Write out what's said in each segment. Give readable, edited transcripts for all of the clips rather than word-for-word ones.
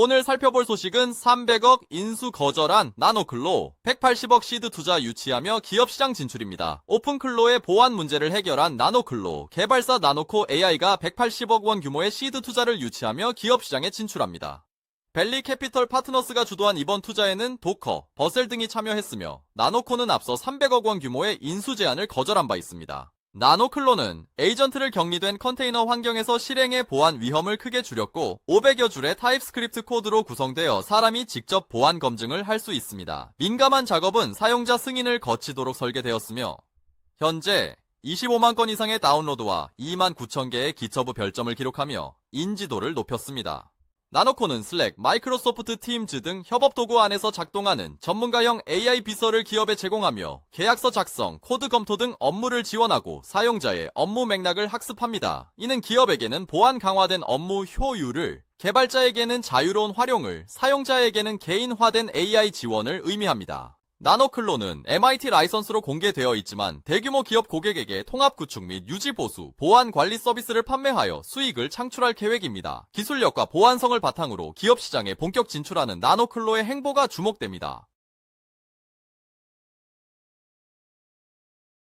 오늘 살펴볼 소식은 300억 인수 거절한 나노클로, 180억 시드 투자 유치하며 기업 시장 진출입니다. 오픈클로의 보안 문제를 해결한 나노클로, 개발사 나노코 AI가 180억 원 규모의 시드 투자를 유치하며 기업 시장에 진출합니다. 벨리 캐피털 파트너스가 주도한 이번 투자에는 도커, 버셀 등이 참여했으며 나노코는 앞서 300억 원 규모의 인수 제안을 거절한 바 있습니다. 나노클로는 에이전트를 격리된 컨테이너 환경에서 실행의 보안 위험을 크게 줄였고 500여 줄의 타입스크립트 코드로 구성되어 사람이 직접 보안 검증을 할 수 있습니다. 민감한 작업은 사용자 승인을 거치도록 설계되었으며 현재 25만 건 이상의 다운로드와 2만 9천 개의 기처부 별점을 기록하며 인지도를 높였습니다. 나노코는 슬랙, 마이크로소프트 팀즈 등 협업 도구 안에서 작동하는 전문가형 AI 비서를 기업에 제공하며 계약서 작성, 코드 검토 등 업무를 지원하고 사용자의 업무 맥락을 학습합니다. 이는 기업에게는 보안 강화된 업무 효율을, 개발자에게는 자유로운 활용을, 사용자에게는 개인화된 AI 지원을 의미합니다. 나노클로는 MIT 라이선스로 공개되어 있지만 대규모 기업 고객에게 통합 구축 및 유지 보수, 보안 관리 서비스를 판매하여 수익을 창출할 계획입니다. 기술력과 보안성을 바탕으로 기업 시장에 본격 진출하는 나노클로의 행보가 주목됩니다.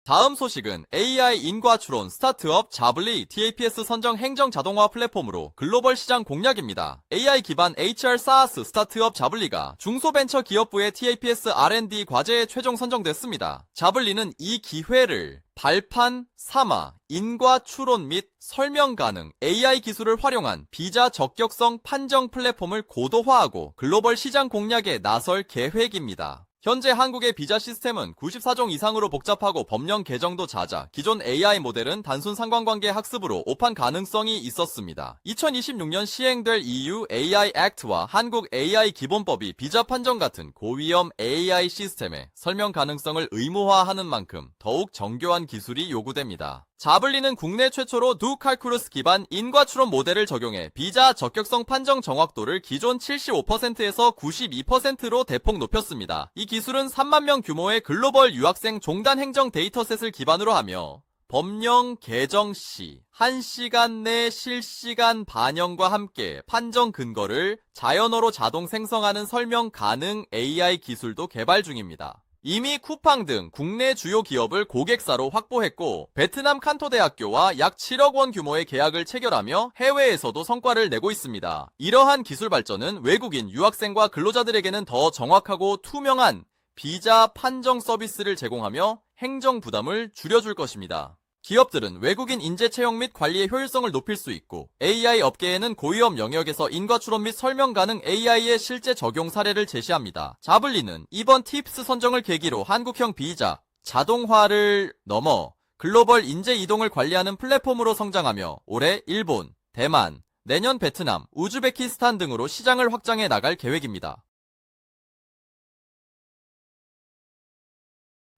다음 소식은 AI 인과 추론 스타트업 자블리 TAPS 선정 행정 자동화 플랫폼으로 글로벌 시장 공략입니다. AI 기반 HR SaaS 스타트업 자블리가 중소벤처기업부의 TAPS R&D 과제에 최종 선정됐습니다. 자블리는 이 기회를 발판, 삼아, 인과 추론 및 설명 가능 AI 기술을 활용한 비자 적격성 판정 플랫폼을 고도화하고 글로벌 시장 공략에 나설 계획입니다. 현재 한국의 비자 시스템은 94종 이상으로 복잡하고 법령 개정도 잦아 기존 AI 모델은 단순 상관관계 학습으로 오판 가능성이 있었습니다. 2026년 시행될 EU AI Act와 한국 AI 기본법이 비자 판정 같은 고위험 AI 시스템의 설명 가능성을 의무화하는 만큼 더욱 정교한 기술이 요구됩니다. 자블리는 국내 최초로 두 칼쿠루스 기반 인과 추론 모델을 적용해 비자 적격성 판정 정확도를 기존 75%에서 92%로 대폭 높였습니다. 이 기술은 3만 명 규모의 글로벌 유학생 종단 행정 데이터셋을 기반으로 하며 법령 개정 시 1시간 내 실시간 반영과 함께 판정 근거를 자연어로 자동 생성하는 설명 가능 AI 기술도 개발 중입니다. 이미 쿠팡 등 국내 주요 기업을 고객사로 확보했고 베트남 칸토대학교와 약 7억 원 규모의 계약을 체결하며 해외에서도 성과를 내고 있습니다. 이러한 기술 발전은 외국인 유학생과 근로자들에게는 더 정확하고 투명한 비자 판정 서비스를 제공하며 행정 부담을 줄여줄 것입니다. 기업들은 외국인 인재 채용 및 관리의 효율성을 높일 수 있고 AI 업계에는 고위험 영역에서 인과 추론 및 설명 가능 AI의 실제 적용 사례를 제시합니다. 자블리는 이번 팁스 선정을 계기로 한국형 비자, 자동화를 넘어 글로벌 인재 이동을 관리하는 플랫폼으로 성장하며 올해 일본, 대만, 내년 베트남, 우즈베키스탄 등으로 시장을 확장해 나갈 계획입니다.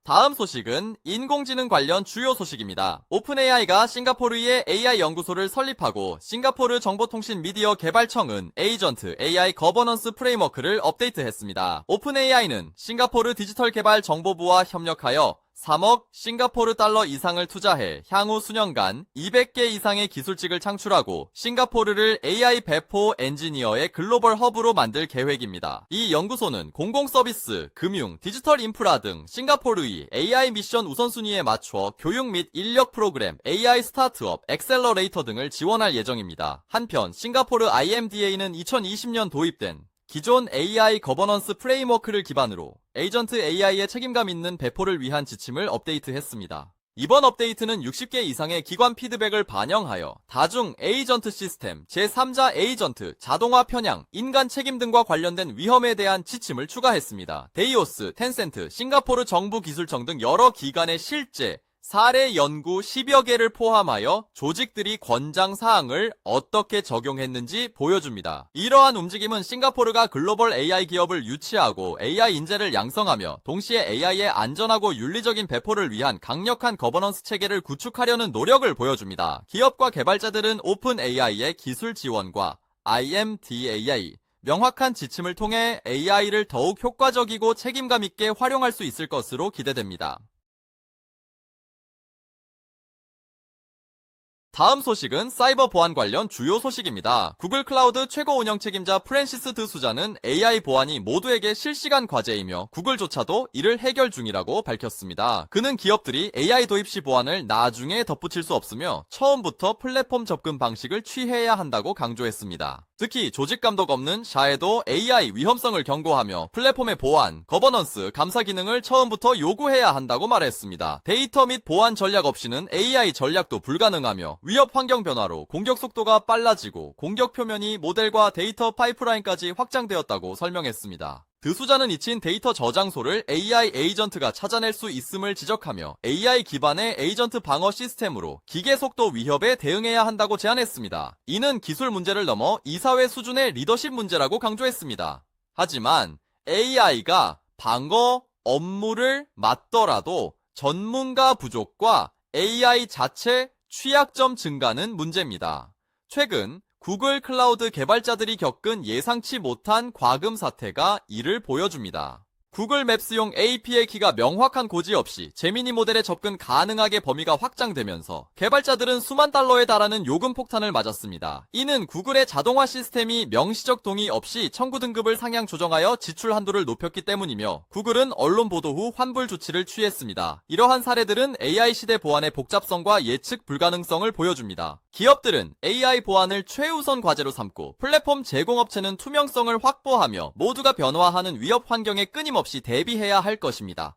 다음 소식은 인공지능 관련 주요 소식입니다. 오픈AI가 싱가포르의 AI 연구소를 설립하고 싱가포르 정보통신 미디어 개발청은 에이전트 AI 거버넌스 프레임워크를 업데이트했습니다. 오픈AI는 싱가포르 디지털 개발 정보부와 협력하여 3억 싱가포르 달러 이상을 투자해 향후 수년간 200개 이상의 기술직을 창출하고 싱가포르를 AI 배포 엔지니어의 글로벌 허브로 만들 계획입니다. 이 연구소는 공공서비스, 금융, 디지털 인프라 등 싱가포르의 AI 미션 우선순위에 맞춰 교육 및 인력 프로그램, AI 스타트업, 엑셀러레이터 등을 지원할 예정입니다. 한편 싱가포르 IMDA는 2020년 도입된 기존 AI 거버넌스 프레임워크를 기반으로 에이전트 AI의 책임감 있는 배포를 위한 지침을 업데이트했습니다. 이번 업데이트는 60개 이상의 기관 피드백을 반영하여 다중 에이전트 시스템, 제3자 에이전트, 자동화 편향, 인간 책임 등과 관련된 위험에 대한 지침을 추가했습니다. 데이오스, 텐센트, 싱가포르 정부기술청 등 여러 기관의 실제 사례 연구 10여 개를 포함하여 조직들이 권장 사항을 어떻게 적용했는지 보여줍니다. 이러한 움직임은 싱가포르가 글로벌 AI 기업을 유치하고 AI 인재를 양성하며 동시에 AI의 안전하고 윤리적인 배포를 위한 강력한 거버넌스 체계를 구축하려는 노력을 보여줍니다. 기업과 개발자들은 오픈 AI의 기술 지원과 IMDAI, 명확한 지침을 통해 AI를 더욱 효과적이고 책임감 있게 활용할 수 있을 것으로 기대됩니다. 다음 소식은 사이버 보안 관련 주요 소식입니다. 구글 클라우드 최고 운영 책임자 프랜시스 드수자는 AI 보안이 모두에게 실시간 과제이며 구글조차도 이를 해결 중이라고 밝혔습니다. 그는 기업들이 AI 도입 시 보안을 나중에 덧붙일 수 없으며 처음부터 플랫폼 접근 방식을 취해야 한다고 강조했습니다. 특히 조직 감독 없는 샤에도 AI 위험성을 경고하며 플랫폼의 보안, 거버넌스, 감사 기능을 처음부터 요구해야 한다고 말했습니다. 데이터 및 보안 전략 없이는 AI 전략도 불가능하며 위협 환경 변화로 공격 속도가 빨라지고 공격 표면이 모델과 데이터 파이프라인까지 확장되었다고 설명했습니다. 드수자는 이친 데이터 저장소를 AI 에이전트가 찾아낼 수 있음을 지적하며 AI 기반의 에이전트 방어 시스템으로 기계 속도 위협에 대응해야 한다고 제안했습니다. 이는 기술 문제를 넘어 이사회 수준의 리더십 문제라고 강조했습니다. 하지만 AI가 방어 업무를 맡더라도 전문가 부족과 AI 자체 취약점 증가는 문제입니다. 최근 구글 클라우드 개발자들이 겪은 예상치 못한 과금 사태가 이를 보여줍니다. 구글 맵스용 API 키가 명확한 고지 없이 제미니 모델에 접근 가능하게 범위가 확장되면서 개발자들은 수만 달러에 달하는 요금 폭탄을 맞았습니다. 이는 구글의 자동화 시스템이 명시적 동의 없이 청구 등급을 상향 조정하여 지출 한도를 높였기 때문이며 구글은 언론 보도 후 환불 조치를 취했습니다. 이러한 사례들은 AI 시대 보안의 복잡성과 예측 불가능성을 보여줍니다. 기업들은 AI 보안을 최우선 과제로 삼고 플랫폼 제공업체는 투명성을 확보하며 모두가 변화하는 위협 환경에 끊임없이 대비해야 할 것입니다.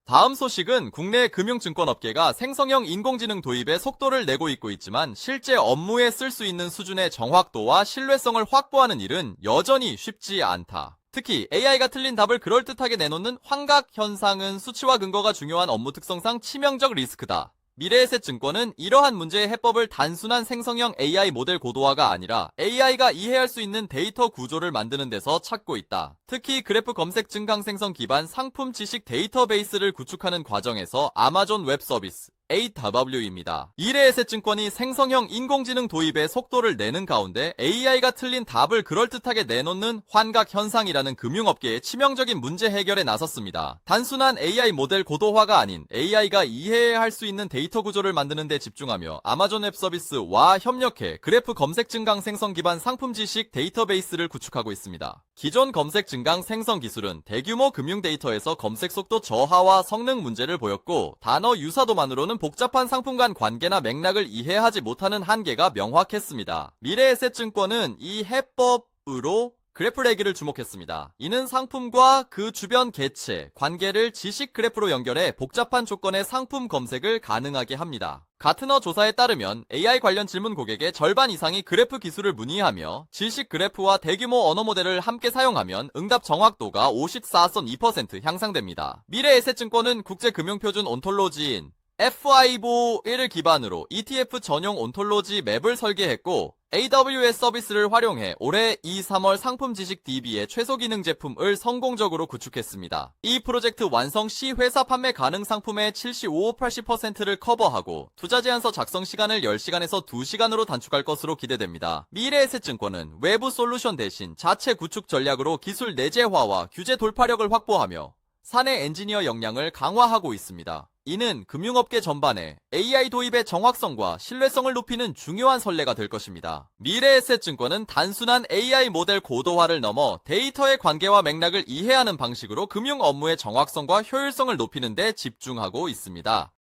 다음 소식은 국내 금융증권업계가 생성형 인공지능 도입에 속도를 내고 있지만 실제 업무에 쓸 수 있는 수준의 정확도와 신뢰성을 확보하는 일은 여전히 쉽지 않다. 특히 AI가 틀린 답을 그럴듯하게 내놓는 환각 현상은 수치와 근거가 중요한 업무 특성상 치명적 리스크다. 미래에셋증권은 이러한 문제의 해법을 단순한 생성형 AI 모델 고도화가 아니라 AI가 이해할 수 있는 데이터 구조를 만드는 데서 찾고 있다. 특히 그래프 검색 증강 생성 기반 상품 지식 데이터베이스를 구축하는 과정에서 아마존 웹 서비스 AW입니다. 미래에셋증권이 생성형 인공지능 도입에 속도를 내는 가운데 AI가 틀린 답을 그럴듯하게 내놓는 환각 현상이라는 금융업계의 치명적인 문제 해결에 나섰습니다. 단순한 AI 모델 고도화가 아닌 AI가 이해할 수 있는 데이터 구조를 만드는 데 집중하며 아마존 웹 서비스와 협력해 그래프 검색 증강 생성 기반 상품 지식 데이터베이스를 구축하고 있습니다. 기존 검색 증강 생성 기술은 대규모 금융 데이터에서 검색 속도 저하와 성능 문제를 보였고 단어 유사도만으로는 복잡한 상품 간 관계나 맥락을 이해하지 못하는 한계가 명확했습니다. 미래에셋증권은 이 해법으로 그래프레기를 주목했습니다. 이는 상품과 그 주변 개체, 관계를 지식 그래프로 연결해 복잡한 조건의 상품 검색을 가능하게 합니다. 가트너 조사에 따르면 AI 관련 질문 고객의 절반 이상이 그래프 기술을 문의하며 지식 그래프와 대규모 언어 모델을 함께 사용하면 응답 정확도가 54.2% 향상됩니다. 미래에셋증권은 국제금융표준 온톨로지인 FIBO1을 기반으로 ETF 전용 온톨로지 맵을 설계했고 AWS 서비스를 활용해 올해 2-3월 상품 지식 DB의 최소 기능 제품을 성공적으로 구축했습니다. 이 프로젝트 완성 시 회사 판매 가능 상품의 75-80%를 커버하고 투자 제안서 작성 시간을 10시간에서 2시간으로 단축할 것으로 기대됩니다. 미래에셋증권은 외부 솔루션 대신 자체 구축 전략으로 기술 내재화와 규제 돌파력을 확보하며 사내 엔지니어 역량을 강화하고 있습니다. 이는 금융업계 전반에 AI 도입의 정확성과 신뢰성을 높이는 중요한 선례가 될 것입니다. 미래에셋증권은 단순한 AI 모델 고도화를 넘어 데이터의 관계와 맥락을 이해하는 방식으로 금융 업무의 정확성과 효율성을 높이는 데 집중하고 있습니다.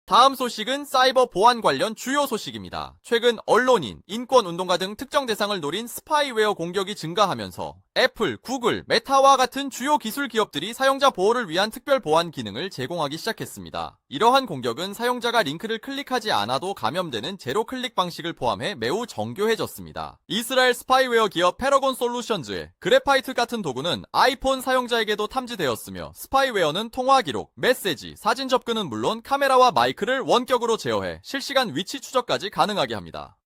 다음 소식은 사이버 보안 관련 주요 소식입니다. 최근 언론인, 인권운동가 등 특정 대상을 노린 스파이웨어 공격이 증가하면서 애플, 구글, 메타와 같은 주요 기술 기업들이 사용자 보호를 위한 특별 보안 기능을 제공하기 시작했습니다. 이러한 공격은 사용자가 링크를 클릭하지 않아도 감염되는 제로 클릭 방식을 포함해 매우 정교해졌습니다. 이스라엘 스파이웨어 기업 패러곤 솔루션즈의 그래파이트 같은 도구는 아이폰 사용자에게도 탐지되었으며 스파이웨어는 통화 기록, 메시지, 사진 접근은 물론 카메라와 마이크를 원격으로 제어해 실시간 위치 추적까지 가능하게 합니다.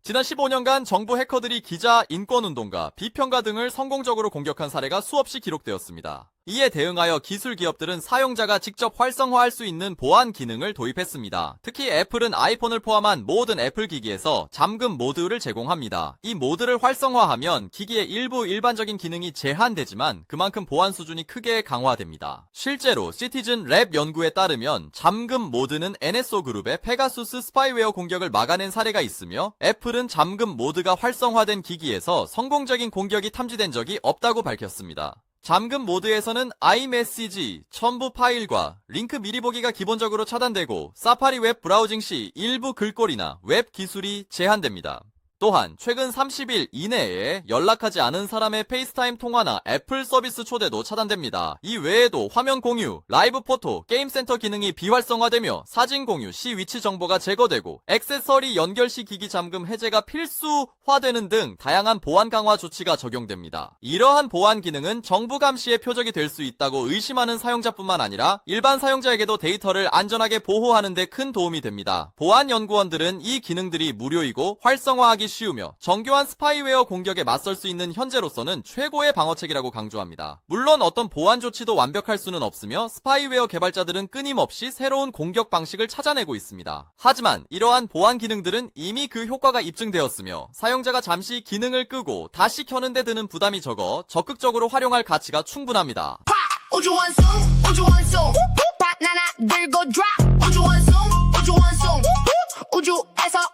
지난 15년간 정부 해커들이 기자, 인권운동가, 비평가 등을 성공적으로 공격한 사례가 수없이 기록되었습니다. 이에 대응하여 기술 기업들은 사용자가 직접 활성화할 수 있는 보안 기능을 도입했습니다. 특히 애플은 아이폰을 포함한 모든 애플 기기에서 잠금 모드를 제공합니다. 이 모드를 활성화하면 기기의 일부 일반적인 기능이 제한되지만 그만큼 보안 수준이 크게 강화됩니다. 실제로 시티즌 랩 연구에 따르면 잠금 모드는 NSO 그룹의 페가수스 스파이웨어 공격을 막아낸 사례가 있으며 애플은 잠금 모드가 활성화된 기기에서 성공적인 공격이 탐지된 적이 없다고 밝혔습니다. 잠금 모드에서는 iMessage, 첨부 파일과 링크 미리 보기가 기본적으로 차단되고 사파리 웹 브라우징 시 일부 글꼴이나 웹 기술이 제한됩니다. 또한 최근 30일 이내에 연락하지 않은 사람의 페이스타임 통화나 애플 서비스 초대도 차단됩니다. 이 외에도 화면 공유, 라이브 포토, 게임 센터 기능이 비활성화되며 사진 공유, 시 위치 정보가 제거되고 액세서리 연결 시 기기 잠금 해제가 필수화되는 등 다양한 보안 강화 조치가 적용됩니다. 이러한 보안 기능은 정부 감시의 표적이 될 수 있다고 의심하는 사용자뿐만 아니라 일반 사용자에게도 데이터를 안전하게 보호하는 데 큰 도움이 됩니다. 보안 연구원들은 이 기능들이 무료이고 활성화하기 쉬우며 정교한 스파이웨어 공격에 맞설 수 있는 현재로서는 최고의 방어책이라고 강조합니다. 물론 어떤 보안 조치도 완벽할 수는 없으며 스파이웨어 개발자들은 끊임없이 새로운 공격 방식을 찾아내고 있습니다. 하지만 이러한 보안 기능들은 이미 그 효과가 입증되었으며 사용자가 잠시 기능을 끄고 다시 켜는 데 드는 부담이 적어 적극적으로 활용할 가치가 충분합니다. 우주에서